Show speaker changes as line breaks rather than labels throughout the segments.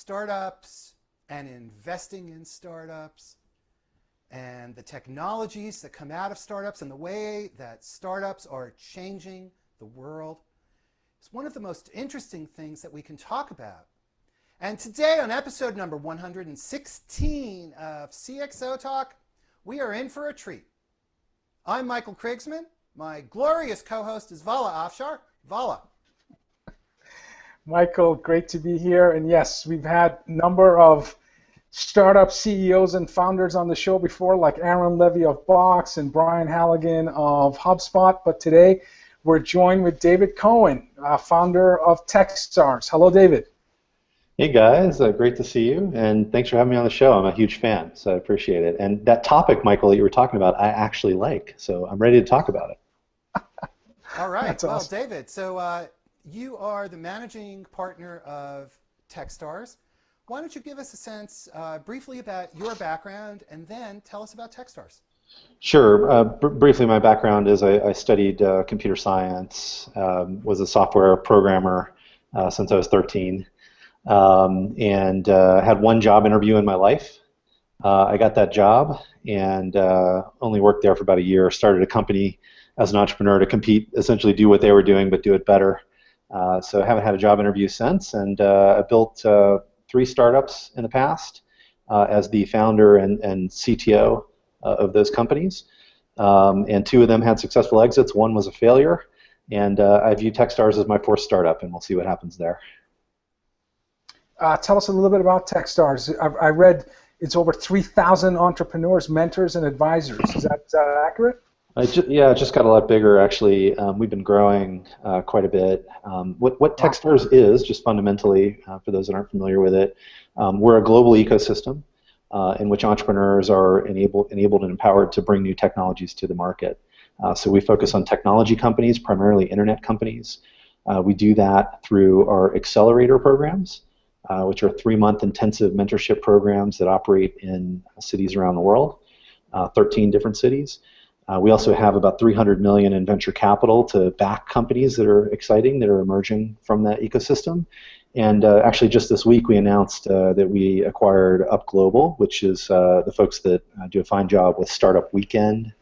startups and investing in startups and the technologies that come out of startups and the way that startups are changing the world is one of the most interesting things that we can talk about. And today on episode number 116 of CXO Talk, we are in for a treat. I'm Michael Krigsman. My glorious co-host is Vala Afshar. Vala.
Michael, great to be here. And yes, we've had a number of startup CEOs and founders on the show before, like Aaron Levy of Box and Brian Halligan of HubSpot. But today, we're joined with David Cohen, founder of Techstars. Hello, David.
Hey guys, great to see you, and thanks for having me on the show. I'm a huge fan, so I appreciate it. And that topic, Michael, that you were talking about, I actually like, so I'm ready to talk about it.
All right.
That's
well,
awesome.
David, so you are the managing partner of Techstars. Why don't you give us a sense briefly about your background, and then tell us about Techstars?
Sure. Briefly, my background is I studied computer science, was a software programmer since I was 13. And had one job interview in my life. I got that job and only worked there for about a year. Started a company as an entrepreneur to compete, essentially do what they were doing but do it better. So I haven't had a job interview since, and I built 3 startups in the past as the founder and CTO of those companies. And 2 of them had successful exits. One was a failure, and I view Techstars as my 4th startup, and we'll see what happens there.
Tell us a little bit about Techstars. I read it's over 3,000 entrepreneurs, mentors, and advisors. Is that accurate?
Yeah, it just got a lot bigger, actually. We've been growing quite a bit. What Techstars is, just fundamentally, for those that aren't familiar with it, we're a global ecosystem in which entrepreneurs are enabled and empowered to bring new technologies to the market. So we focus on technology companies, primarily internet companies. We do that through our accelerator programs, which are 3-month intensive mentorship programs that operate in cities around the world, 13 different cities. We also have about $300 million in venture capital to back companies that are exciting, that are emerging from that ecosystem. And actually just this week we announced that we acquired Up Global, which is the folks that do a fine job with Startup Weekend.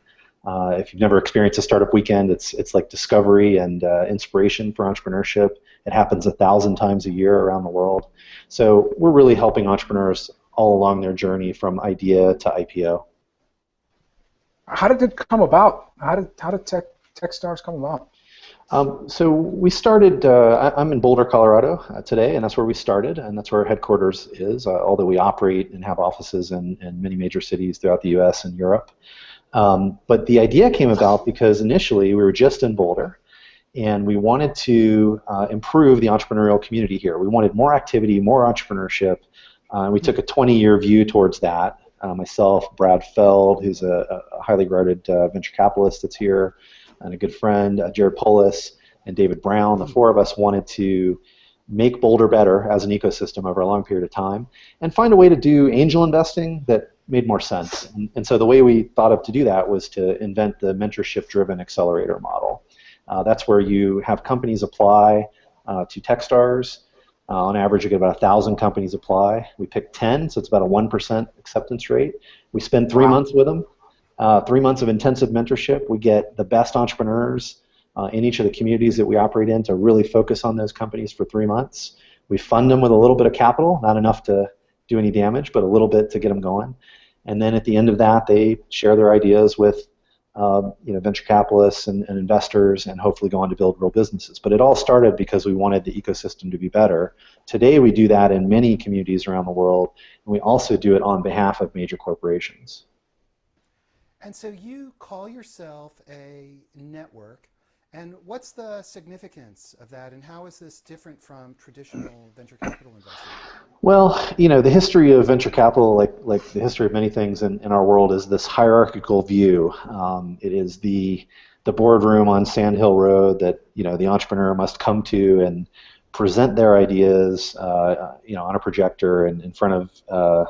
If you've never experienced a Startup Weekend, it's like discovery and inspiration for entrepreneurship. It happens 1,000 times a year around the world. So we're really helping entrepreneurs all along their journey from idea to IPO.
How did it come about? How did Techstars come about?
So we started, I'm in Boulder, Colorado today, and that's where we started, and that's where our headquarters is, although we operate and have offices in many major cities throughout the US and Europe. But the idea came about because initially we were just in Boulder, and we wanted to improve the entrepreneurial community here. We wanted more activity, more entrepreneurship. We took a 20-year view towards that. Myself, Brad Feld, who's a highly regarded venture capitalist that's here, and a good friend, Jared Polis, and David Brown. The 4 of us wanted to make Boulder better as an ecosystem over a long period of time and find a way to do angel investing that made more sense. And so the way we thought of to do that was to invent the mentorship-driven accelerator model. That's where you have companies apply to Techstars. On average, you get about 1,000 companies apply. We pick 10, so it's about a 1% acceptance rate. We spend 3 months with them, 3 months of intensive mentorship. We get the best entrepreneurs in each of the communities that we operate in to really focus on those companies for 3 months. We fund them with a little bit of capital, not enough to do any damage, but a little bit to get them going. And then at the end of that, they share their ideas with venture capitalists and investors, and hopefully go on to build real businesses. But it all started because we wanted the ecosystem to be better. Today we do that in many communities around the world, and we also do it on behalf of major corporations.
And so you call yourself a network, and what's the significance of that, and how is this different from traditional venture capital investing?
Well, the history of venture capital, like the history of many things in our world, is this hierarchical view. It is the boardroom on Sand Hill Road that the entrepreneur must come to and present their ideas, on a projector and in front of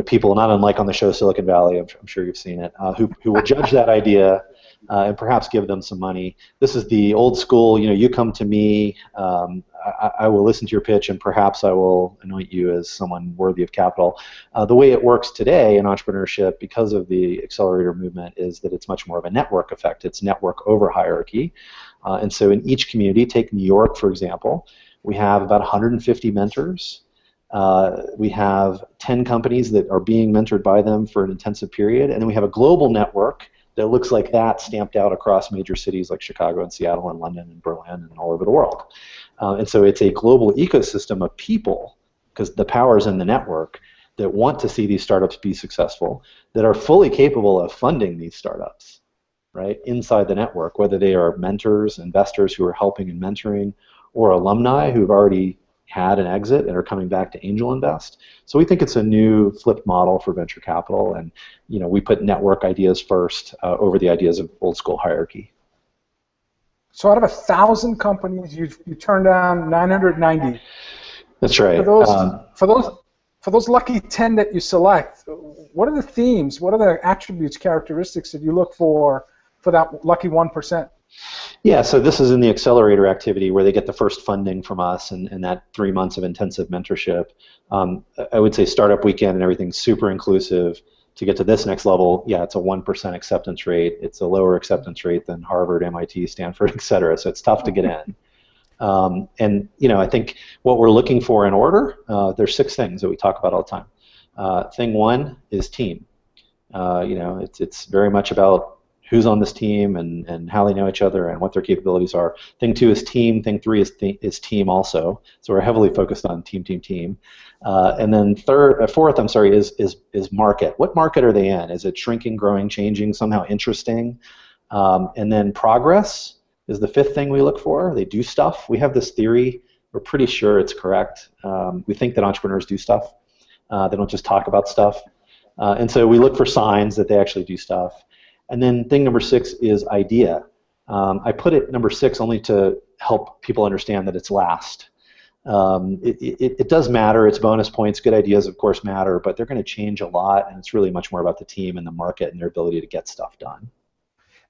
people not unlike on the show Silicon Valley. I'm sure you've seen it, who will judge that idea and perhaps give them some money. This is the old school, you come to me, I will listen to your pitch, and perhaps I will anoint you as someone worthy of capital. The way it works today in entrepreneurship, because of the accelerator movement, is that it's much more of a network effect. It's network over hierarchy. And so in each community, take New York, for example, we have about 150 mentors. We have 10 companies that are being mentored by them for an intensive period, and then we have a global network that looks like that stamped out across major cities like Chicago and Seattle and London and Berlin and all over the world. And so it's a global ecosystem of people, because the power is in the network, that want to see these startups be successful, that are fully capable of funding these startups, right, inside the network, whether they are mentors, investors who are helping and mentoring, or alumni who've already had an exit and are coming back to angel invest. So we think it's a new flipped model for venture capital, and we put network ideas first over the ideas of old school hierarchy.
So out of 1,000 companies, you turned down 990.
That's right.
For those lucky 10 that you select, what are the themes? What are the attributes, characteristics that you look for that lucky 1%?
Yeah, so this is in the accelerator activity where they get the first funding from us and that 3 months of intensive mentorship. I would say Startup Weekend and everything's super inclusive. To get to this next level, yeah, it's a 1% acceptance rate. It's a lower acceptance rate than Harvard, MIT, Stanford, et cetera, so it's tough to get in. And I think what we're looking for in order, there's 6 things that we talk about all the time. Thing 1 is team. It's very much about who's on this team and how they know each other and what their capabilities are. Thing 2 is team. Thing 3 is team also. So we're heavily focused on team. And then fourth, is market. What market are they in? Is it shrinking, growing, changing, somehow interesting? And then progress is the 5th thing we look for. They do stuff. We have this theory. We're pretty sure it's correct. We think that entrepreneurs do stuff. They don't just talk about stuff. And so we look for signs that they actually do stuff. And then thing number 6 is idea. I put it number 6 only to help people understand that it's last. It does matter. It's bonus points. Good ideas, of course, matter, but they're going to change a lot, and it's really much more about the team and the market and their ability to get stuff done.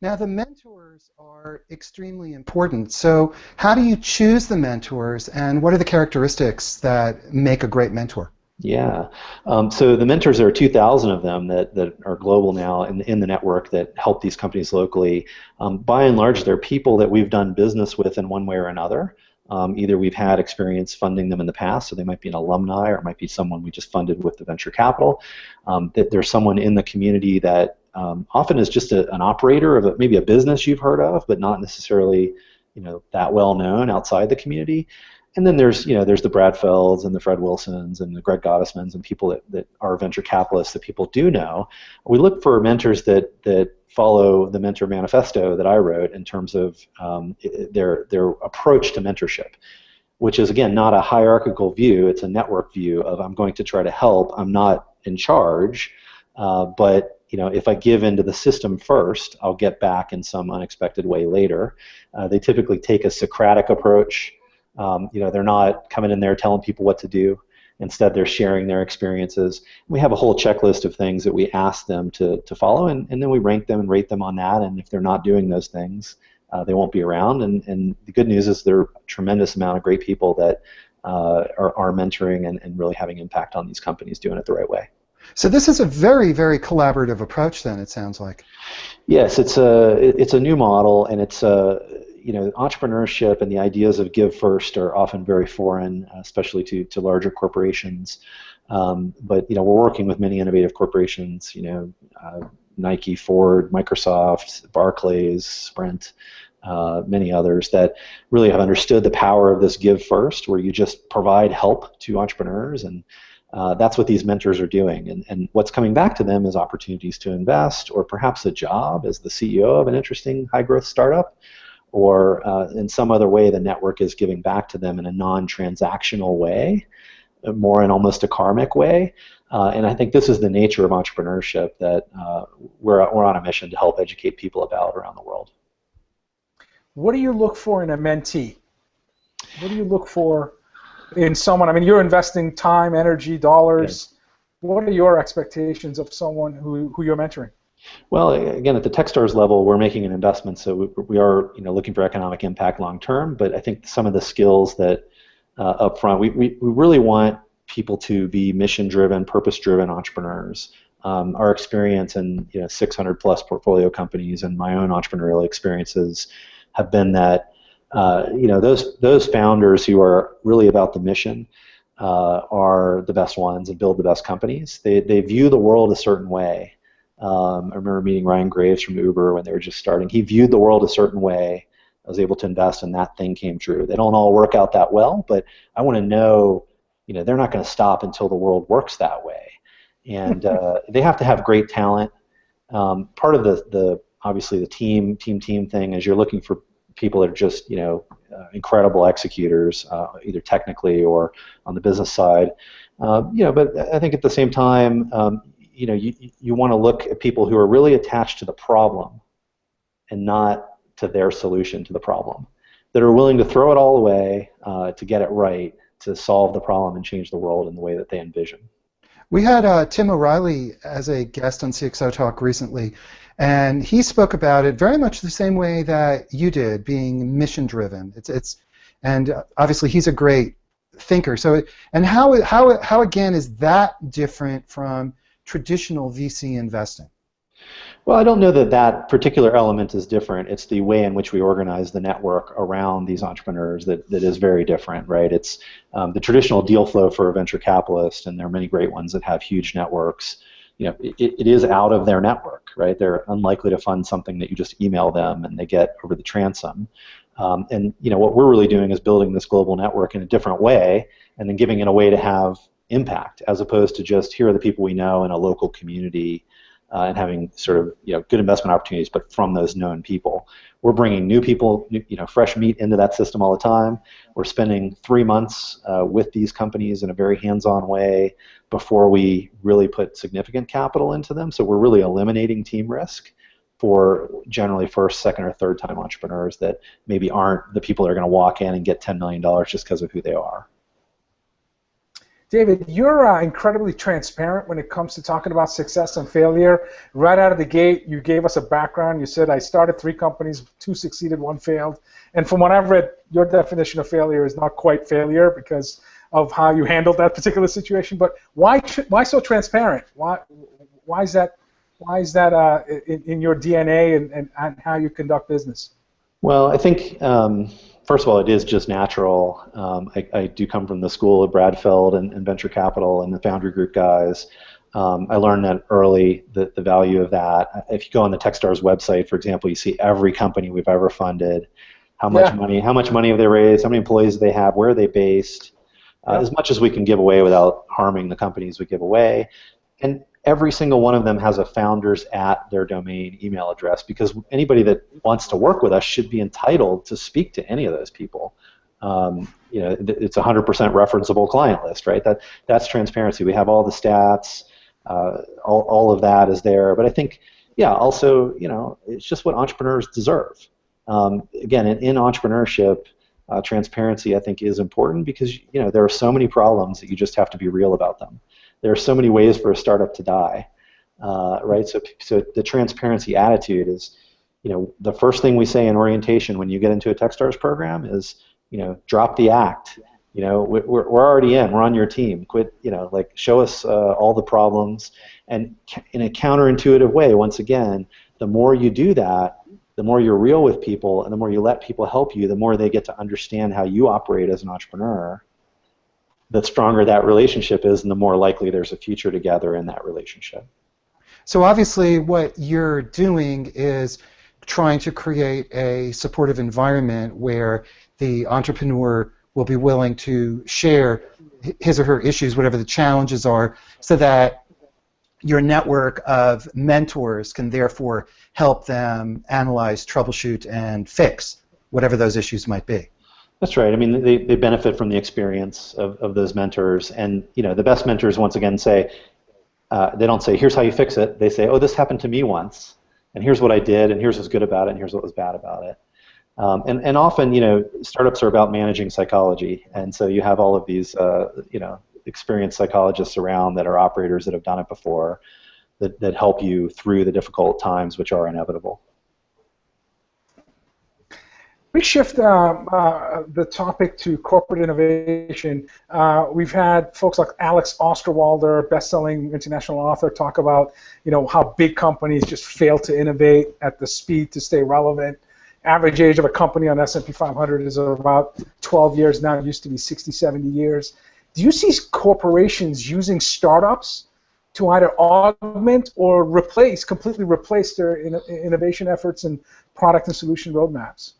Now, the mentors are extremely important. So how do you choose the mentors, and what are the characteristics that make a great mentor?
Yeah. So the mentors, there are 2,000 of them that are global now in the network that help these companies locally. By and large, they're people that we've done business with in one way or another. Either we've had experience funding them in the past, so they might be an alumni, or it might be someone we just funded with the venture capital. That there's someone in the community that often is just an operator of maybe a business you've heard of, but not necessarily that well known outside the community. And then there's the Brad Felds and the Fred Wilsons and the Greg Gottesmans and people that are venture capitalists that people do know. We look for mentors that follow the mentor manifesto that I wrote in terms of their approach to mentorship, which is, again, not a hierarchical view. It's a network view of I'm going to try to help. I'm not in charge, but if I give into the system first, I'll get back in some unexpected way later. They typically take a Socratic approach. They're not coming in there telling people what to do. Instead, they're sharing their experiences. We have a whole checklist of things that we ask them to follow, and then we rank them and rate them on that. And if they're not doing those things, they won't be around. And the good news is there are a tremendous amount of great people that are mentoring and really having impact on these companies doing it the right way.
So this is a very, very collaborative approach then, it sounds like.
Yes, it's a new model, and it's entrepreneurship and the ideas of give first are often very foreign, especially to larger corporations. But we're working with many innovative corporations, Nike, Ford, Microsoft, Barclays, Sprint, many others that really have understood the power of this give first, where you just provide help to entrepreneurs, and that's what these mentors are doing. And what's coming back to them is opportunities to invest, or perhaps a job as the CEO of an interesting high-growth startup, or in some other way the network is giving back to them in a non-transactional way, more in almost a karmic way. And I think this is the nature of entrepreneurship that we're on a mission to help educate people about around the world.
What do you look for in a mentee? What do you look for in someone? I mean, you're investing time, energy, dollars. Yeah. What are your expectations of someone who you're mentoring?
Well, again, at the TechStars level, we're making an investment, so we are, looking for economic impact long term. But I think some of the skills that up front, we really want people to be mission-driven, purpose-driven entrepreneurs. Our experience in 600 plus portfolio companies and my own entrepreneurial experiences have been that those founders who are really about the mission are the best ones and build the best companies. They view the world a certain way. I remember meeting Ryan Graves from Uber when they were just starting. He viewed the world a certain way. I was able to invest, and that thing came true. They don't all work out that well, but I want to know, they're not going to stop until the world works that way. And they have to have great talent. Part of the obviously the team thing is you're looking for people that are just incredible executors, either technically or on the business side. But I think at the same time, you want to look at people who are really attached to the problem and not to their solution to the problem, that are willing to throw it all away to get it right, to solve the problem and change the world in the way that they envision.
We had Tim O'Reilly as a guest on CXO Talk recently, and he spoke about it very much the same way that you did, being mission-driven. And obviously he's a great thinker. So, and how again is that different from traditional VC investing?
Well, I don't know that particular element is different. It's the way in which we organize the network around these entrepreneurs that is very different, right? It's the traditional deal flow for a venture capitalist, and there are many great ones that have huge networks. It is out of their network, right? They're unlikely to fund something that you just email them and they get over the transom. And what we're really doing is building this global network in a different way, and then giving it a way to have impact, as opposed to just here are the people we know in a local community. And having sort of good investment opportunities, but from those known people. We're bringing new people, fresh meat into that system all the time. We're spending 3 months with these companies in a very hands-on way before we really put significant capital into them. So we're really eliminating team risk for generally first, second, or third time entrepreneurs that maybe aren't the people that are going to walk in and get $10 million just because of who they are.
David, you're incredibly transparent when it comes to talking about success and failure. Right out of the gate, you gave us a background. You said, I started 3 companies, 2 succeeded, 1 failed. And from what I've read, your definition of failure is not quite failure because of how you handled that particular situation. But why so transparent? Why is that in your DNA and how you conduct business?
Well, I think first of all, it is just natural. I do come from the school of Bradfeld and venture capital and the Foundry Group guys. I learned that early, the value of that. If you go on the TechStars website, for example, you see every company we've ever funded, how much money have they raised, how many employees do they have, where are they based, as much as we can give away without harming the companies we give away. And every single one of them has a founders at their domain email address, because anybody that wants to work with us should be entitled to speak to any of those people. It's a 100% referenceable client list, right? That's transparency. We have all the stats, all of that is there. But I think, also, it's just what entrepreneurs deserve. Again, in entrepreneurship, transparency, I think, is important because there are so many problems that you just have to be real about them. There are so many ways for a startup to die, right? So the transparency attitude is, the first thing we say in orientation when you get into a TechStars program is, drop the act. We're already in. We're on your team. Quit. Show us all the problems. And in a counterintuitive way, once again, the more you do that, the more you're real with people, and the more you let people help you, the more they get to understand how you operate as an entrepreneur. The stronger that relationship is, and the more likely there's a future together in that relationship.
So obviously what you're doing is trying to create a supportive environment where the entrepreneur will be willing to share his or her issues, whatever the challenges are, so that your network of mentors can therefore help them analyze, troubleshoot, and fix whatever those issues might be.
That's right. I mean, they benefit from the experience of those mentors, and the best mentors once again say, they don't say, here's how you fix it. They say, oh, this happened to me once, and here's what I did, and here's what's good about it, and here's what was bad about it. And often, startups are about managing psychology, and so you have all of these, experienced psychologists around that are operators that have done it before, that help you through the difficult times which are inevitable.
We shift the topic to corporate innovation. We've had folks like Alex Osterwalder, best-selling international author, talk about how big companies just fail to innovate at the speed to stay relevant. Average age of a company on S&P 500 is about 12 years now. It used to be 60, 70 years. Do you see corporations using startups to either augment or completely replace their innovation efforts and product and solution roadmaps?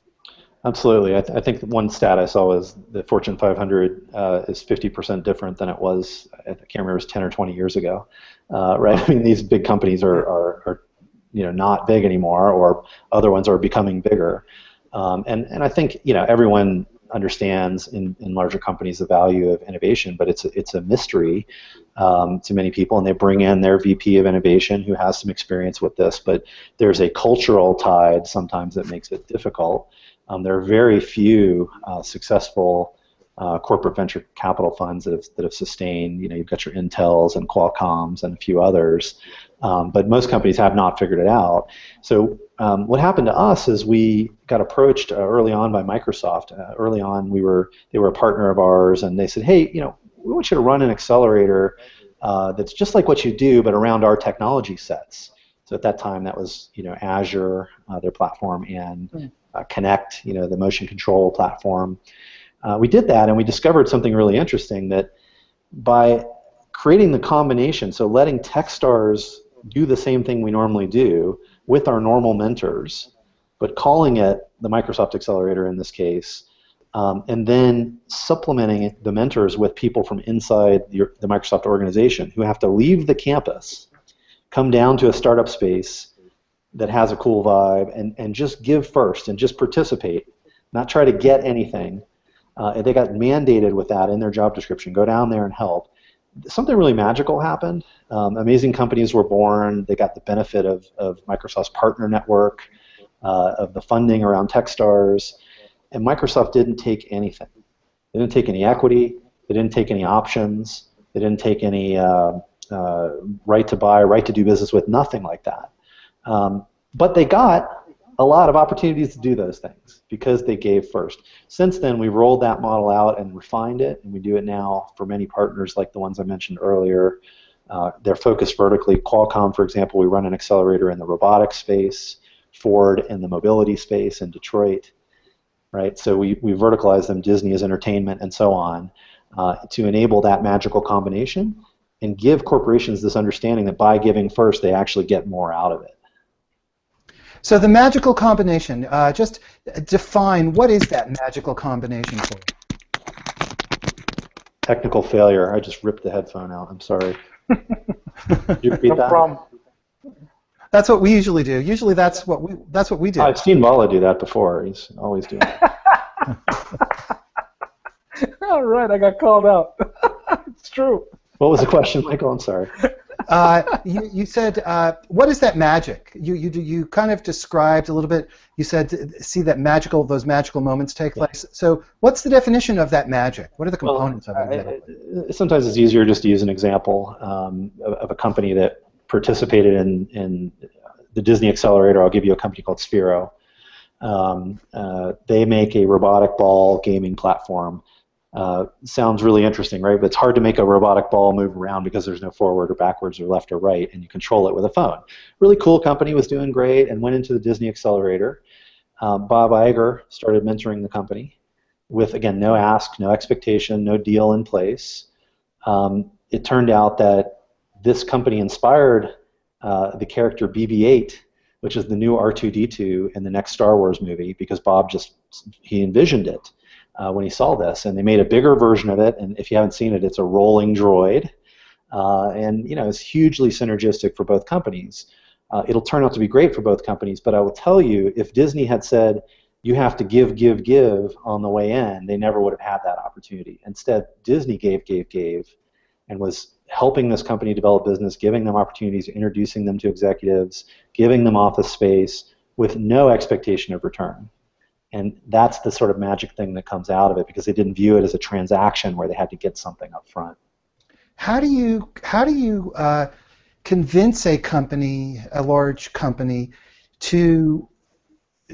Absolutely. I think one stat I saw was the Fortune 500 is 50% different than it was, I can't remember, it was 10 or 20 years ago, right? I mean, these big companies are not big anymore, or other ones are becoming bigger. And I think, everyone understands in larger companies the value of innovation, but it's a mystery to many people, and they bring in their VP of innovation who has some experience with this, but there's a cultural tide sometimes that makes it difficult. There are very few successful corporate venture capital funds that have sustained. You've got your Intels and Qualcomms and a few others, but most companies have not figured it out. So what happened to us is we got approached early on by Microsoft. Early on, they were a partner of ours, and they said, "Hey, we want you to run an accelerator that's just like what you do, but around our technology sets." So at that time, that was Azure, their platform, and Connect, the motion control platform. We did that, and we discovered something really interesting, that by creating the combination, so letting Techstars do the same thing we normally do with our normal mentors, but calling it the Microsoft Accelerator in this case, and then supplementing the mentors with people from inside the Microsoft organization who have to leave the campus, come down to a startup space that has a cool vibe, and just give first and just participate, not try to get anything. They got mandated with that in their job description. Go down there and help. Something really magical happened. Amazing companies were born. They got the benefit of Microsoft's partner network, of the funding around Techstars, and Microsoft didn't take anything. They didn't take any equity. They didn't take any options. They didn't take any right to buy, right to do business with, nothing like that. But they got a lot of opportunities to do those things because they gave first. Since then, we rolled that model out and refined it, and we do it now for many partners like the ones I mentioned earlier. They're focused vertically. Qualcomm, for example, we run an accelerator in the robotics space, Ford in the mobility space in Detroit, right? So we verticalize them. Disney is entertainment, and so on, to enable that magical combination and give corporations this understanding that by giving first, they actually get more out of it.
So the magical combination, just define, what is that magical combination for you?
Technical failure. I just ripped the headphone out. I'm sorry. Could you repeat that?
No problem.
That's what we usually do. Usually that's what we do.
I've seen Vala do that before. He's always doing it.
All right, I got called out. It's true.
What was the question, Michael? I'm sorry.
You said, what is that magic? You kind of described a little bit. You said, see that those magical moments take place. So what's the definition of that magic? What are the components of it?
Sometimes it's easier just to use an example of a company that participated in the Disney Accelerator. I'll give you a company called Sphero. They make a robotic ball gaming platform. Sounds really interesting, right? But it's hard to make a robotic ball move around because there's no forward or backwards or left or right, and you control it with a phone. Really cool company, was doing great, and went into the Disney Accelerator. Bob Iger started mentoring the company with, again, no ask, no expectation, no deal in place. It turned out that this company inspired the character BB-8, which is the new R2-D2 in the next Star Wars movie, because Bob he envisioned it. When he saw this, and they made a bigger version of it, and if you haven't seen it, it's a rolling droid, and it's hugely synergistic for both companies. It'll turn out to be great for both companies, but I will tell you, if Disney had said, you have to give on the way in, they never would have had that opportunity. Instead, Disney gave, and was helping this company develop business, giving them opportunities, introducing them to executives, giving them office space with no expectation of return. And that's the sort of magic thing that comes out of it, because they didn't view it as a transaction where they had to get something up front.
How do you convince a company, a large company, to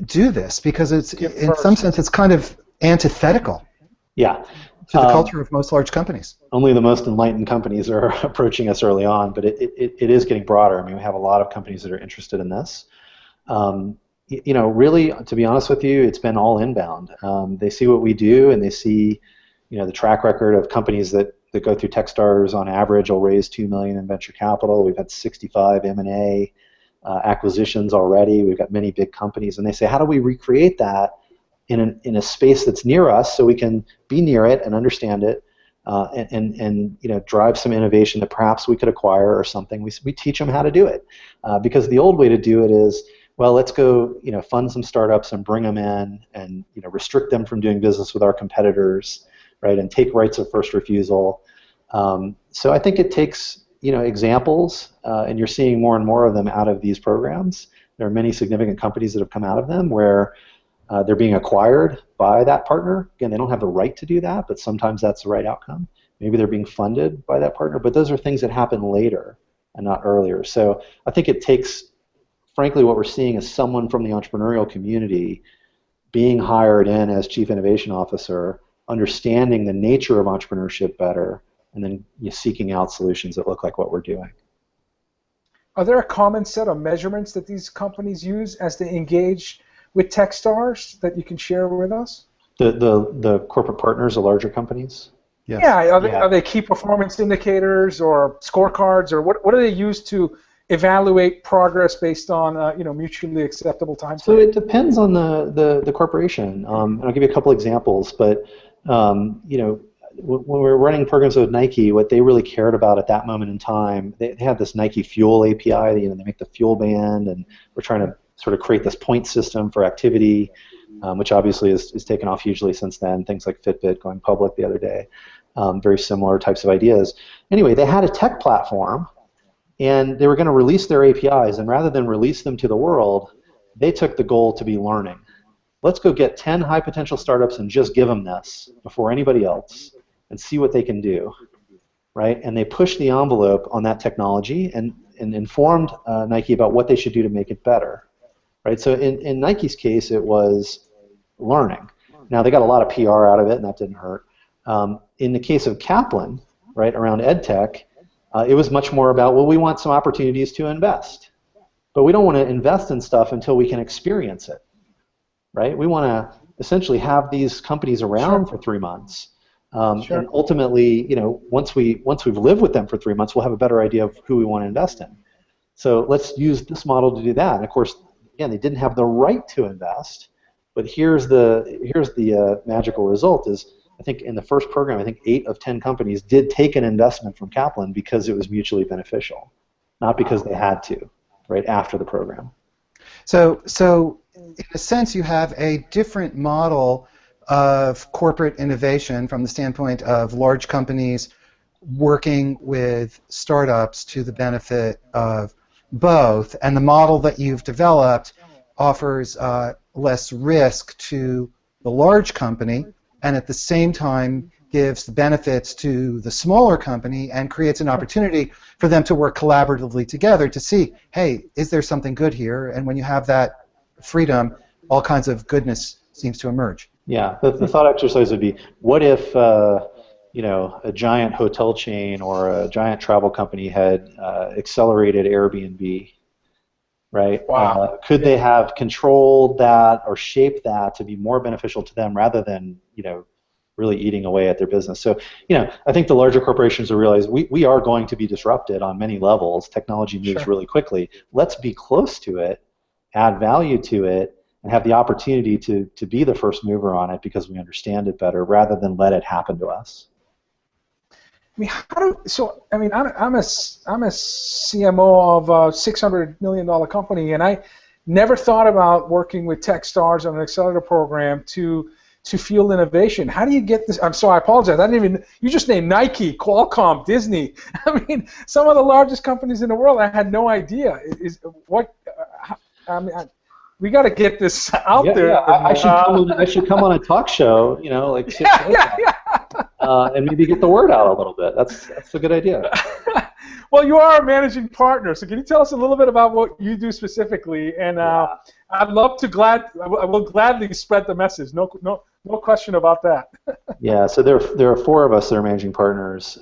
do this? Because it's, in some sense, it's kind of antithetical
Yeah.
to the culture of most large companies.
Only the most enlightened companies are approaching us early on, but it is getting broader. I mean, we have a lot of companies that are interested in this. Really, to be honest with you, it's been all inbound. They see what we do, and they see, the track record of companies that go through Techstars on average will raise $2 million in venture capital. We've had 65 M&A acquisitions already. We've got many big companies, and they say, how do we recreate that in a space that's near us, so we can be near it and understand it, and drive some innovation that perhaps we could acquire or something. We teach them how to do it, because the old way to do it is, well, let's go fund some startups and bring them in and restrict them from doing business with our competitors, right, and take rights of first refusal. So I think it takes examples, and you're seeing more and more of them out of these programs. There are many significant companies that have come out of them where they're being acquired by that partner. Again, they don't have the right to do that, but sometimes that's the right outcome. Maybe they're being funded by that partner, but those are things that happen later and not earlier. So I think it takes, frankly, what we're seeing is someone from the entrepreneurial community being hired in as Chief Innovation Officer, understanding the nature of entrepreneurship better, and then seeking out solutions that look like what we're doing.
Are there a common set of measurements that these companies use as they engage with Techstars that you can share with us?
The corporate partners, the larger companies?
Yes. Yeah, are they key performance indicators or scorecards, or what do they use to evaluate progress based on mutually acceptable time?
So it depends on the corporation. I'll give you a couple examples, but when we were running programs with Nike, what they really cared about at that moment in time, they had this Nike Fuel API. They make the Fuel band, and we're trying to sort of create this point system for activity, which obviously is taken off hugely since then. Things like Fitbit going public the other day, very similar types of ideas. Anyway, they had a tech platform, and they were going to release their APIs, and rather than release them to the world, they took the goal to be learning. Let's go get 10 high potential startups and just give them this before anybody else and see what they can do, right? And they pushed the envelope on that technology and informed Nike about what they should do to make it better, right? So in Nike's case, it was learning. Now, they got a lot of PR out of it, and that didn't hurt. In the case of Kaplan, right, around EdTech, it was much more about, well, we want some opportunities to invest. But we don't want to invest in stuff until we can experience it, right? We want to essentially have these companies around for 3 months. And ultimately, once we've lived with them for 3 months, we'll have a better idea of who we want to invest in. So let's use this model to do that. And of course, again, they didn't have the right to invest, but here's the magical result is, I think in the first program, I think 8 of 10 companies did take an investment from Kaplan because it was mutually beneficial, not because they had to, right, after the program.
So in a sense, you have a different model of corporate innovation from the standpoint of large companies working with startups to the benefit of both, and the model that you've developed offers less risk to the large company and at the same time gives the benefits to the smaller company and creates an opportunity for them to work collaboratively together to see, hey, is there something good here? And when you have that freedom, all kinds of goodness seems to emerge.
Yeah, the thought exercise would be, what if a giant hotel chain or a giant travel company had accelerated Airbnb, right?
Wow.
Could they have controlled that or shaped that to be more beneficial to them rather than really eating away at their business? So I think the larger corporations will realize we are going to be disrupted on many levels. Technology moves really quickly. Let's be close to it, add value to it, and have the opportunity to be the first mover on it because we understand it better rather than let it happen to us.
I mean, I'm a CMO of a $600 million company, and I never thought about working with Techstars on an accelerator program to fuel innovation. How do you get this? I'm sorry, I apologize. You just named Nike, Qualcomm, Disney. I mean, some of the largest companies in the world. I had no idea. We got to get this out there.
I should come on a talk show, and maybe get the word out a little bit. That's a good idea.
Well, you are a managing partner, so can you tell us a little bit about what you do specifically? And I'd love to I will gladly spread the message. No question about that.
Yeah, so there are four of us that are managing partners.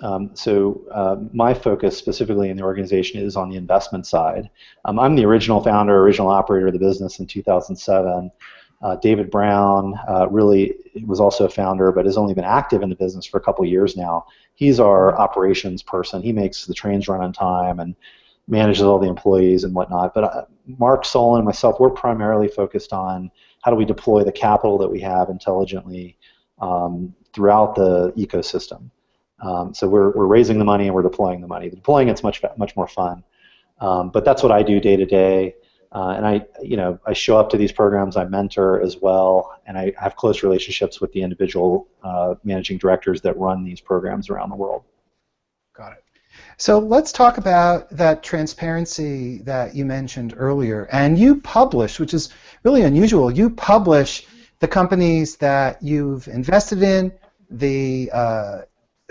My focus specifically in the organization is on the investment side. I'm the original founder, original operator of the business in 2007. David Brown really was also a founder, but has only been active in the business for a couple of years now. He's our operations person. He makes the trains run on time and manages all the employees and whatnot. But Mark Solon and myself, we're primarily focused on how do we deploy the capital that we have intelligently throughout the ecosystem. So we're raising the money and we're deploying the money. Deploying it's much more fun. But that's what I do day to day. And I show up to these programs, I mentor as well, and I have close relationships with the individual managing directors that run these programs around the world.
Got it. So let's talk about that transparency that you mentioned earlier. And you publish, which is really unusual, you publish the companies that you've invested in,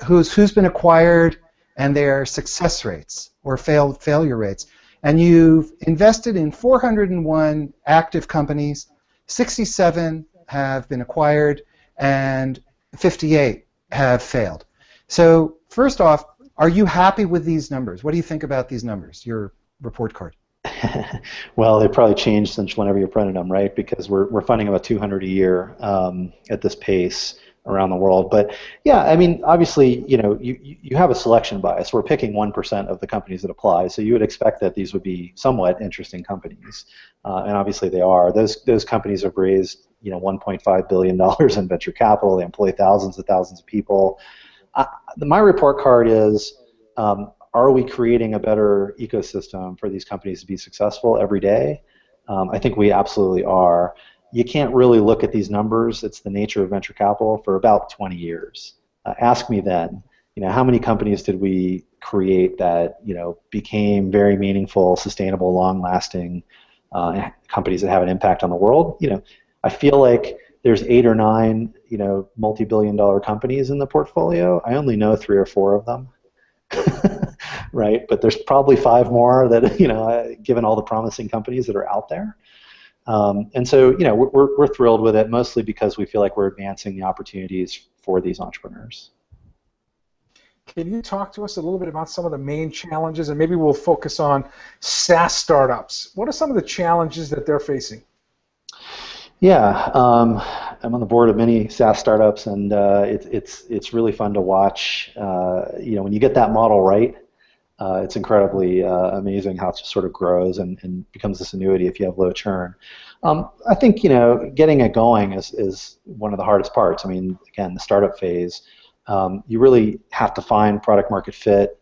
who's been acquired, and their success rates or failure rates. And you've invested in 401 active companies, 67 have been acquired, and 58 have failed. So first off, are you happy with these numbers? What do you think about these numbers, your report card?
Well, they probably changed since whenever you printed them, right? Because we're funding about 200 a year at this pace around the world. But yeah, I mean, obviously, you have a selection bias. We're picking 1% of the companies that apply, so you would expect that these would be somewhat interesting companies, and obviously they are. Those companies have raised $1.5 billion in venture capital. They employ thousands of people. My report card is, are we creating a better ecosystem for these companies to be successful every day? I think we absolutely are. You can't really look at these numbers, it's the nature of venture capital, for about 20 years. Ask me then, how many companies did we create that became very meaningful, sustainable, long-lasting companies that have an impact on the world? I feel like there's 8 or 9 multi-billion-dollar companies in the portfolio. I only know 3 or 4 of them. Right, but there's probably 5 more that given all the promising companies that are out there. And so, we're thrilled with it, mostly because we feel like we're advancing the opportunities for these entrepreneurs.
Can you talk to us a little bit about some of the main challenges, and maybe we'll focus on SaaS startups. What are some of the challenges that they're facing?
Yeah, I'm on the board of many SaaS startups, and it's really fun to watch. When you get that model right, it's incredibly amazing how it just sort of grows and becomes this annuity if you have low churn. I think getting it going is one of the hardest parts. I mean, again, the startup phase, you really have to find product market fit.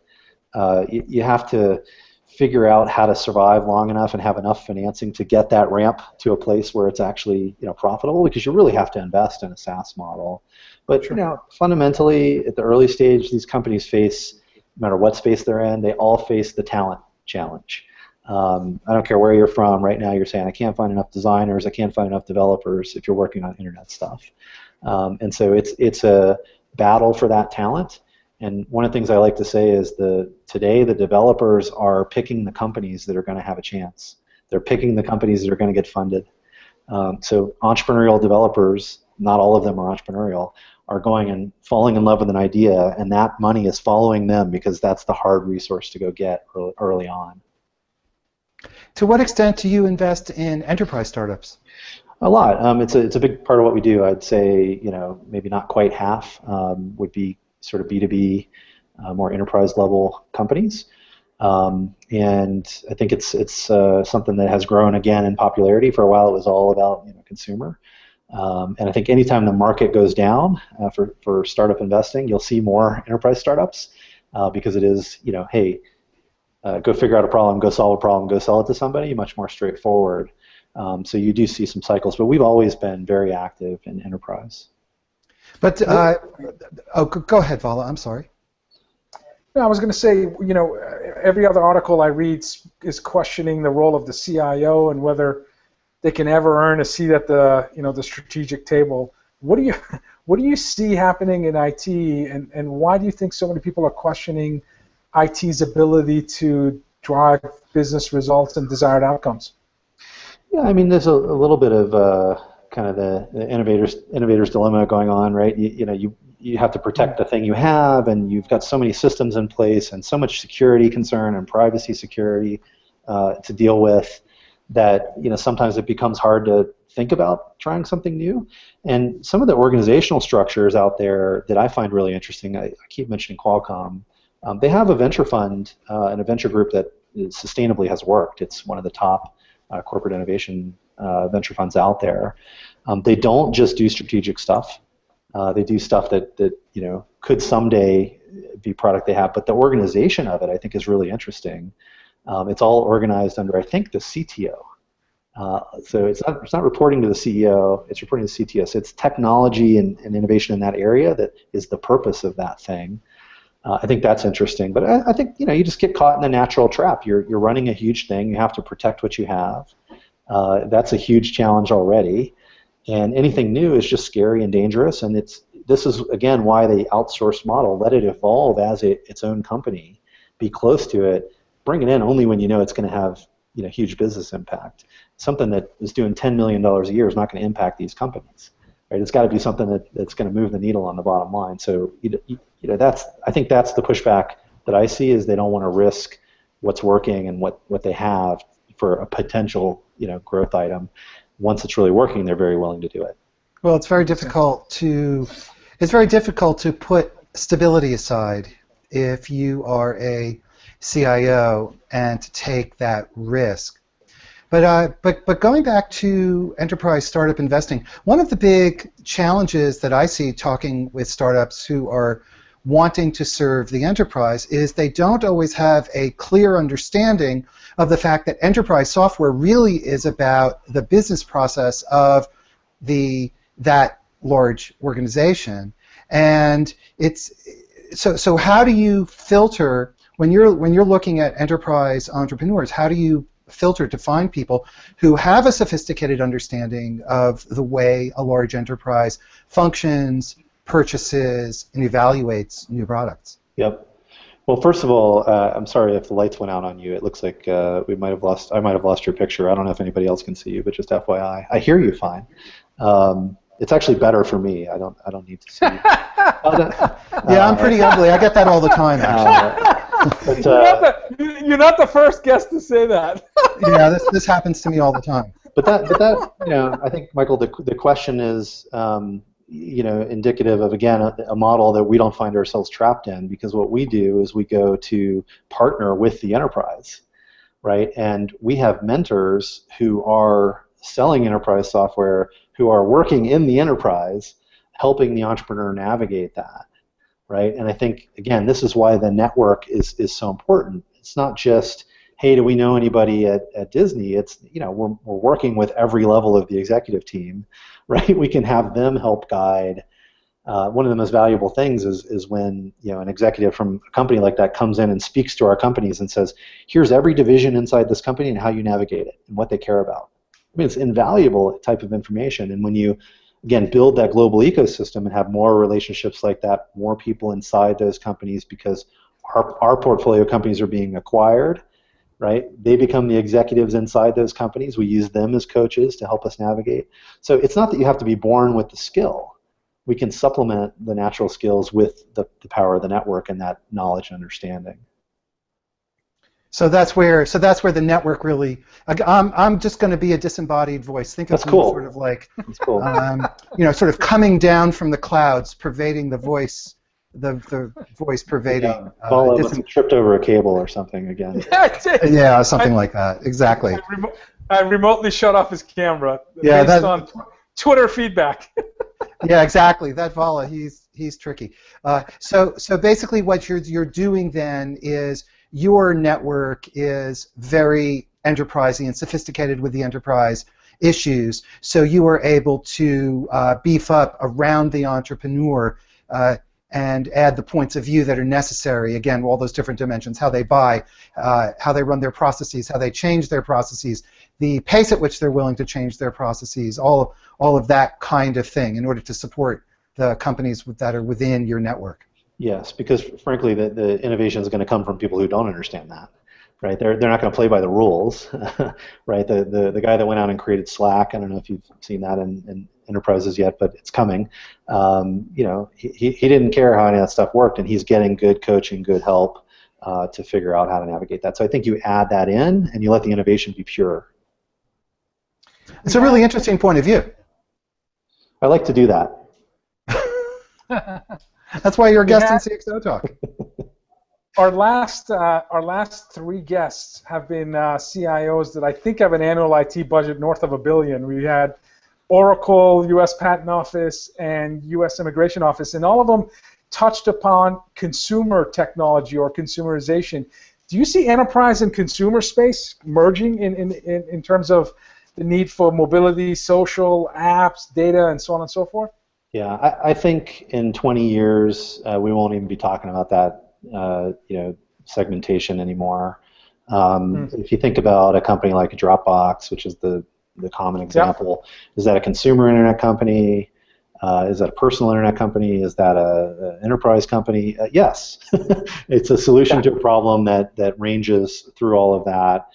You have to figure out how to survive long enough and have enough financing to get that ramp to a place where it's actually profitable, because you really have to invest in a SaaS model. But fundamentally, at the early stage, these companies face, no matter what space they're in, they all face the talent challenge. I don't care where you're from. Right now, you're saying, I can't find enough designers, I can't find enough developers if you're working on internet stuff. And so it's a battle for that talent. And one of the things I like to say is today the developers are picking the companies that are going to have a chance. They're picking the companies that are going to get funded. So entrepreneurial developers, not all of them are entrepreneurial, are going and falling in love with an idea, and that money is following them because that's the hard resource to go get early on.
To what extent do you invest in enterprise startups?
A lot. It's a big part of what we do. I'd say maybe not quite half would be sort of B2B, more enterprise level companies. And I think it's something that has grown again in popularity. For a while, it was all about consumer. And I think anytime the market goes down for startup investing, you'll see more enterprise startups because it is, hey, go figure out a problem, go solve a problem, go sell it to somebody, much more straightforward. So you do see some cycles, but we've always been very active in enterprise.
But, go ahead, Vala, I'm sorry.
No, I was going to say, every other article I read is questioning the role of the CIO and whether they can ever earn a seat at the, the strategic table. What do you see happening in IT, and why do you think so many people are questioning IT's ability to drive business results and desired outcomes?
Yeah, I mean, there's a little bit of kind of the innovator's dilemma going on, right? You have to protect the thing you have, and you've got so many systems in place and so much security concern and privacy security to deal with that sometimes it becomes hard to think about trying something new. And some of the organizational structures out there that I find really interesting, I keep mentioning Qualcomm. They have a venture fund and a venture group that sustainably has worked. It's one of the top corporate innovation venture funds out there. They don't just do strategic stuff. They do stuff that could someday be product they have, but the organization of it I think is really interesting. It's all organized under, I think, the CTO. So it's not reporting to the CEO, it's reporting to the CTO. So it's technology and innovation in that area that is the purpose of that thing. I think that's interesting. But I think you just get caught in the natural trap. You're running a huge thing. You have to protect what you have. That's a huge challenge already. And anything new is just scary and dangerous. And this is, again, why the outsourced model, let it evolve as its own company, be close to it, bring it in only when you know it's going to have huge business impact. Something that is doing $10 million a year is not going to impact these companies. Right? It's got to be something that's going to move the needle on the bottom line. So I think that's the pushback that I see, is they don't want to risk what's working and what they have for a potential growth item. Once it's really working, they're very willing to do it.
Well, it's very difficult to put stability aside if you are a CIO and to take that risk. But going back to enterprise startup investing, one of the big challenges that I see talking with startups who are wanting to serve the enterprise is they don't always have a clear understanding of the fact that enterprise software really is about the business process of that large organization. And so how do you filter when you're looking at enterprise entrepreneurs? How do you filter to find people who have a sophisticated understanding of the way a large enterprise functions, purchases, and evaluates new products?
Yep. Well, first of all, I'm sorry if the lights went out on you. It looks like I might have lost your picture. I don't know if anybody else can see you, but just FYI, I hear you fine. It's actually better for me. I don't need to see you.
Yeah, I'm pretty ugly. I get that all the time, actually.
You're not the first guest to say that.
Yeah, this happens to me all the time.
But that I think, Michael, the question is indicative of, again, a model that we don't find ourselves trapped in, because what we do is we go to partner with the enterprise, right? And we have mentors who are selling enterprise software, who are working in the enterprise, helping the entrepreneur navigate that, right? And I think, again, this is why the network is so important. It's not just, hey, do we know anybody at Disney? It's, we're working with every level of the executive team, right? We can have them help guide. One of the most valuable things is when an executive from a company like that comes in and speaks to our companies and says, here's every division inside this company and how you navigate it and what they care about. I mean, it's invaluable type of information. And when you, again, build that global ecosystem and have more relationships like that, more people inside those companies, because our portfolio companies are being acquired, right? They become the executives inside those companies. We use them as coaches to help us navigate. So it's not that you have to be born with the skill. We can supplement the natural skills with the power of the network and that knowledge and understanding.
So that's where the network really. I'm just going to be a disembodied voice. Think of
That's cool.
Sort of like,
That's cool.
Sort of coming down from the clouds, pervading the voice, the voice pervading.
Vala must have tripped over a cable or something again.
Yeah, something like that. Exactly.
I remotely shut off his camera.
Yeah,
based on Twitter feedback.
Yeah, exactly. That Vala, he's tricky. So basically, what you're doing then is, your network is very enterprising and sophisticated with the enterprise issues, so you are able to beef up around the entrepreneur and add the points of view that are necessary. Again, all those different dimensions: how they buy, how they run their processes, how they change their processes, the pace at which they're willing to change their processes, all of that kind of thing, in order to support the companies that are within your network.
Yes, because frankly, the innovation is going to come from people who don't understand that, right? They're not going to play by the rules, right? The guy that went out and created Slack, I don't know if you've seen that in enterprises yet, but it's coming. He didn't care how any of that stuff worked, and he's getting good coaching, good help to figure out how to navigate that. So I think you add that in, and you let the innovation be pure.
It's a really interesting point of view.
I like to do that.
That's why you're a guest in CXO Talk.
Our last three guests have been CIOs that I think have an annual IT budget north of $1 billion. We had Oracle, U.S. Patent Office, and U.S. Immigration Office, and all of them touched upon consumer technology or consumerization. Do you see enterprise and consumer space merging in terms of the need for mobility, social, apps, data, and so on and so forth?
Yeah, I think in 20 years we won't even be talking about that, segmentation anymore. If you think about a company like Dropbox, which is the common example, is that a consumer internet company? Is that a personal internet company? Is that an enterprise company? Yes, it's a solution to a problem that ranges through all of that.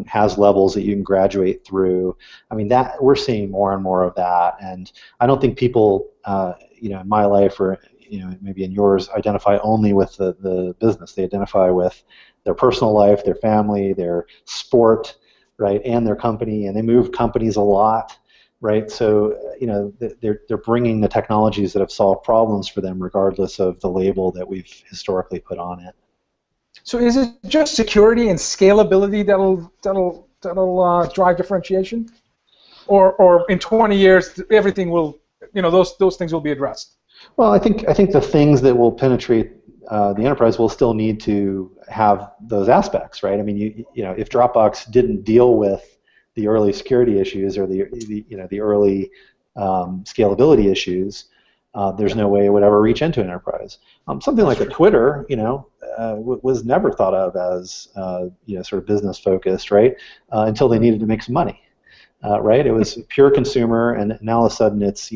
Has levels that you can graduate through. I mean, that we're seeing more and more of that, and I don't think people, in my life or maybe in yours, identify only with the business. They identify with their personal life, their family, their sport, right, and their company, and they move companies a lot, right? So they're bringing the technologies that have solved problems for them, regardless of the label that we've historically put on it.
So is it just security and scalability that'll drive differentiation, or in 20 years everything will, those things will be addressed?
Well, I think the things that will penetrate the enterprise will still need to have those aspects, right? I mean, if Dropbox didn't deal with the early security issues or the early scalability issues, there's no way it would ever reach into an enterprise. Something like a Twitter, was never thought of as sort of business focused, right? Until they needed to make some money, right? It was pure consumer, and now all of a sudden it's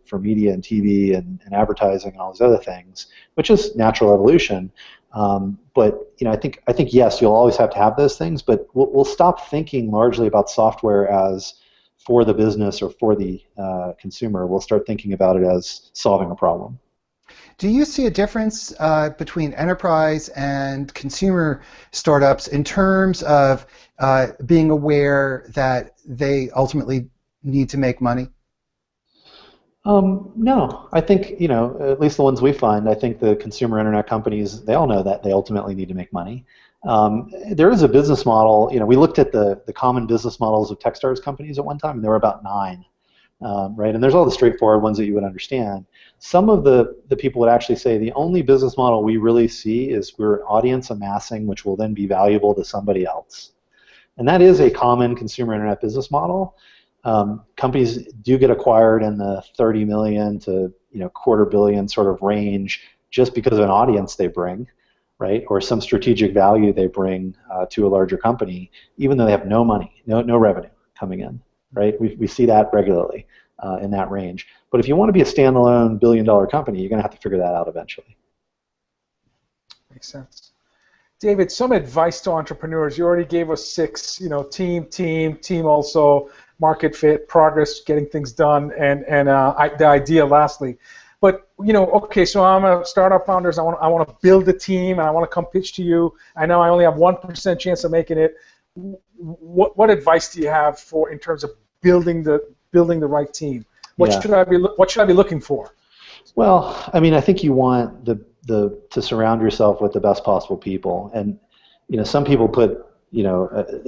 for media and TV and advertising and all those other things, which is natural evolution. But I think yes, you'll always have to have those things, but we'll stop thinking largely about software as for the business or for the consumer. We'll start thinking about it as solving a problem.
Do you see a difference between enterprise and consumer startups in terms of being aware that they ultimately need to make money?
No, I think at least the ones we find. I think the consumer internet companies, they all know that they ultimately need to make money. There is a business model. We looked at the common business models of Techstars companies at one time, and there were about 9. Right, and there's all the straightforward ones that you would understand. Some of the people would actually say the only business model we really see is we're audience amassing, which will then be valuable to somebody else. And that is a common consumer internet business model. Companies do get acquired in the 30 million to $250 million sort of range just because of an audience they bring, right, or some strategic value they bring to a larger company, even though they have no money, no revenue coming in. Right, we see that regularly in that range. But if you want to be a standalone billion-dollar company, you're going to have to figure that out eventually.
Makes sense. David, some advice to entrepreneurs. You already gave us 6. Team also, market fit, progress, getting things done, and the idea. Lastly, but okay, so I'm a startup founder. I want to build a team, and I want to come pitch to you. I know I only have 1% chance of making it. What advice do you have in terms of building the right team? What should I be looking for?
Well, I mean, I think you want to surround yourself with the best possible people, and some people put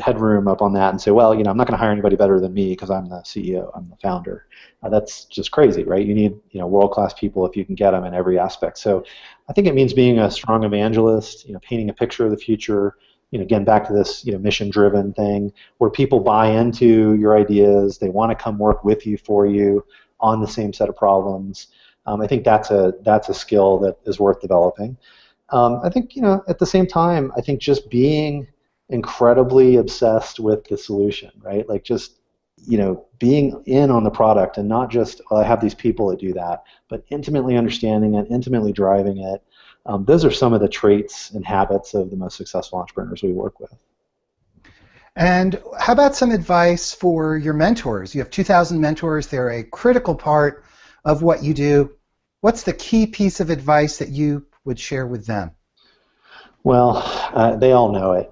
headroom up on that and say, well, I'm not going to hire anybody better than me because I'm the CEO, I'm the founder. That's just crazy, right? You need world-class people if you can get them in every aspect. So I think it means being a strong evangelist, painting a picture of the future. Again, back to this mission-driven thing where people buy into your ideas. They want to come work with you, for you, on the same set of problems. I think that's a skill that is worth developing. I think at the same time, I think just being incredibly obsessed with the solution, right? Like just being in on the product and not just, well, I have these people that do that, but intimately understanding it, intimately driving it. Those are some of the traits and habits of the most successful entrepreneurs we work with.
And how about some advice for your mentors? You have 2,000 mentors. They're a critical part of what you do. What's the key piece of advice that you would share with them?
Well, they all know it.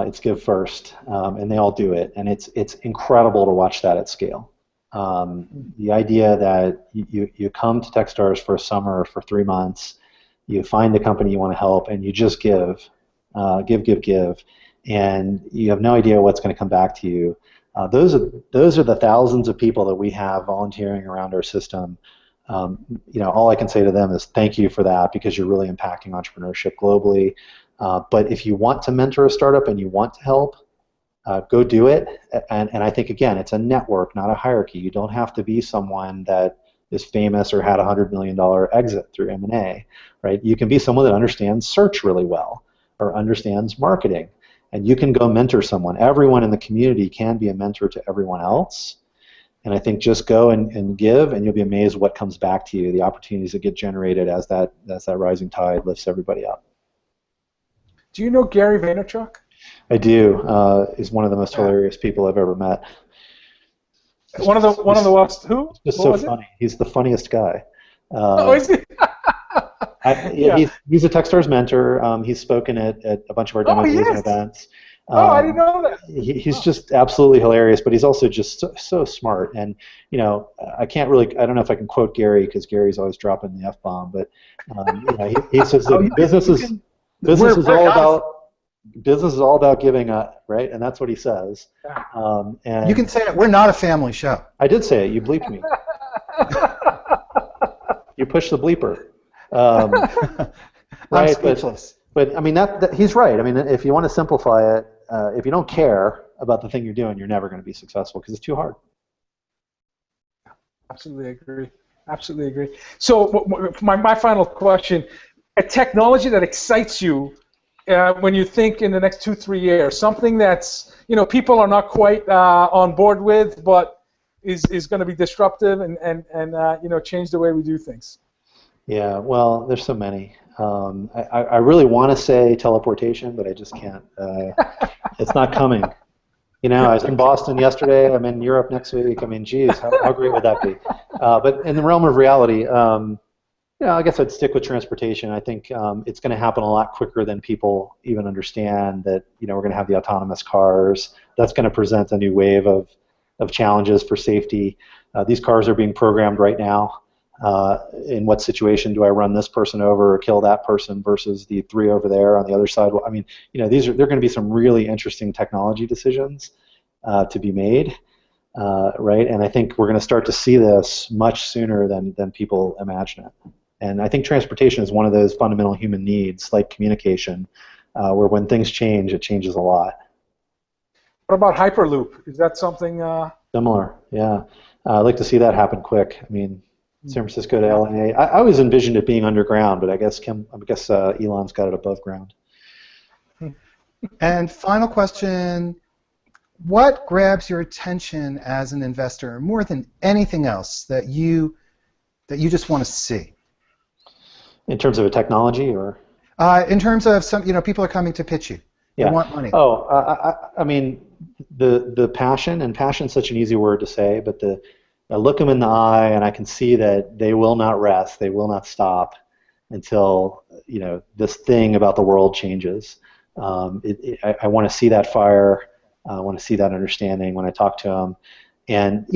It's give first, and they all do it, and it's incredible to watch that at scale. The idea that you come to Techstars for a summer or for 3 months, you find the company you want to help, and you just give, and you have no idea what's going to come back to you. Those are the thousands of people that we have volunteering around our system. All I can say to them is thank you for that, because you're really impacting entrepreneurship globally. But if you want to mentor a startup and you want to help, go do it. And I think, again, it's a network, not a hierarchy. You don't have to be someone that is famous or had a $100 million exit through M&A, right? You can be someone that understands search really well or understands marketing, and you can go mentor someone. Everyone in the community can be a mentor to everyone else. And I think just go and give, and you'll be amazed what comes back to you, the opportunities that get generated as that rising tide lifts everybody up.
Do you know Gary Vaynerchuk?
I do. He's one of the most hilarious people I've ever met.
One of the who?
Just so funny. He's the funniest guy.
Is he?
He's a Techstars mentor. He's spoken at a bunch of our demo days and events.
I didn't know that.
He's just absolutely hilarious, but he's also just so smart. And I don't know if I can quote Gary, because Gary's always dropping the F-bomb, but he says that business is all about giving up, right? And that's what he says. And
you can say it. We're not a family show.
I did say it. You bleeped me. You pushed the bleeper.
Right, I'm speechless.
But I mean, that he's right. I mean, if you want to simplify it, if you don't care about the thing you're doing, you're never going to be successful, because it's too hard.
Absolutely agree. Absolutely agree. So my final question: a technology that excites you when you think in the next 2-3 years, something that's people are not quite on board with, but is going to be disruptive and change the way we do things.
Yeah, well, there's so many. I really want to say teleportation, but I just can't. It's not coming. I was in Boston yesterday. I'm in Europe next week. I mean, geez, how great would that be? But in the realm of reality, I guess I'd stick with transportation. I think it's going to happen a lot quicker than people even understand. That we're going to have the autonomous cars. That's going to present a new wave of challenges for safety. These cars are being programmed right now. In what situation do I run this person over or kill that person versus the 3 over there on the other side? I mean, they're going to be some really interesting technology decisions to be made, right? And I think we're going to start to see this much sooner than people imagine it. And I think transportation is one of those fundamental human needs, like communication, where when things change, it changes a lot.
What about Hyperloop? Is that something?
Similar, yeah. I'd like to see that happen quick. I mean, San Francisco to LA. I always envisioned it being underground, but I guess Elon's got it above ground.
And final question: what grabs your attention as an investor more than anything else that you just want to see?
In terms of a technology, or?
In terms of some, people are coming to pitch you. They want money.
Oh, I mean, the passion, and passion's such an easy word to say, but I look them in the eye, and I can see that they will not rest, they will not stop until this thing about the world changes. I want to see that fire. I want to see that understanding when I talk to them. And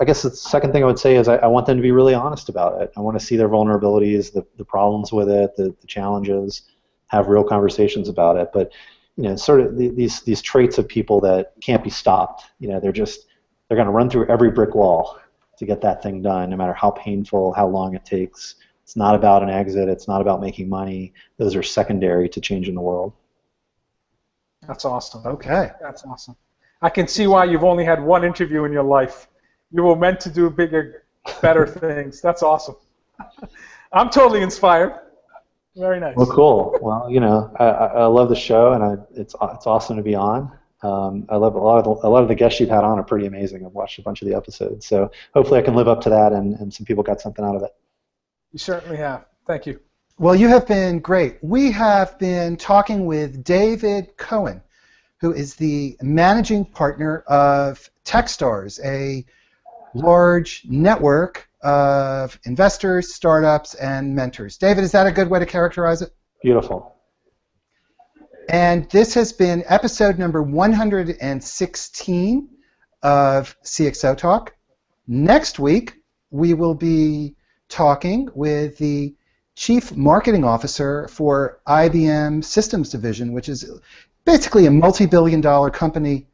I guess the second thing I would say is I want them to be really honest about it. I want to see their vulnerabilities, the problems with it, the challenges, have real conversations about it. But sort of these traits of people that can't be stopped. They're going to run through every brick wall to get that thing done, no matter how painful, how long it takes. It's not about an exit. It's not about making money. Those are secondary to changing the world.
That's awesome.
Okay.
That's awesome. I can see why you've only had one interview in your life. You were meant to do bigger, better things. That's awesome. I'm totally inspired. Very nice.
Well, cool. Well, I love the show, and it's awesome to be on. I love a lot of the guests you've had on are pretty amazing. I've watched a bunch of the episodes, so hopefully I can live up to that, and some people got something out of it.
You certainly have. Thank you.
Well, you have been great. We have been talking with David Cohen, who is the managing partner of Techstars, a large network of investors, startups, and mentors. David, is that a good way to characterize it?
Beautiful.
And this has been episode number 116 of CXO Talk. Next week, we will be talking with the Chief Marketing Officer for IBM Systems Division, which is basically a multi-billion-dollar company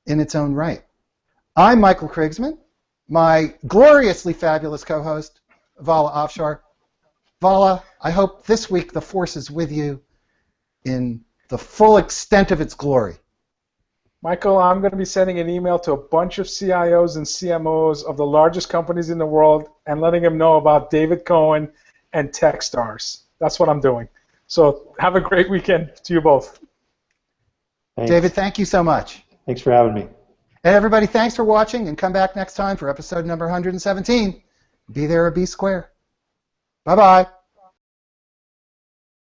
in its own right. I'm Michael Krigsman. My gloriously fabulous co-host, Vala Afshar. Vala, I hope this week the force is with you in the full extent of its glory.
Michael, I'm going to be sending an email to a bunch of CIOs and CMOs of the largest companies in the world and letting them know about David Cohen and Techstars. That's what I'm doing. So have a great weekend to you both.
Thanks.
David, thank you so much.
Thanks for having me.
And everybody, thanks for watching, and come back next time for episode number 117. Be there or be square. Bye-bye.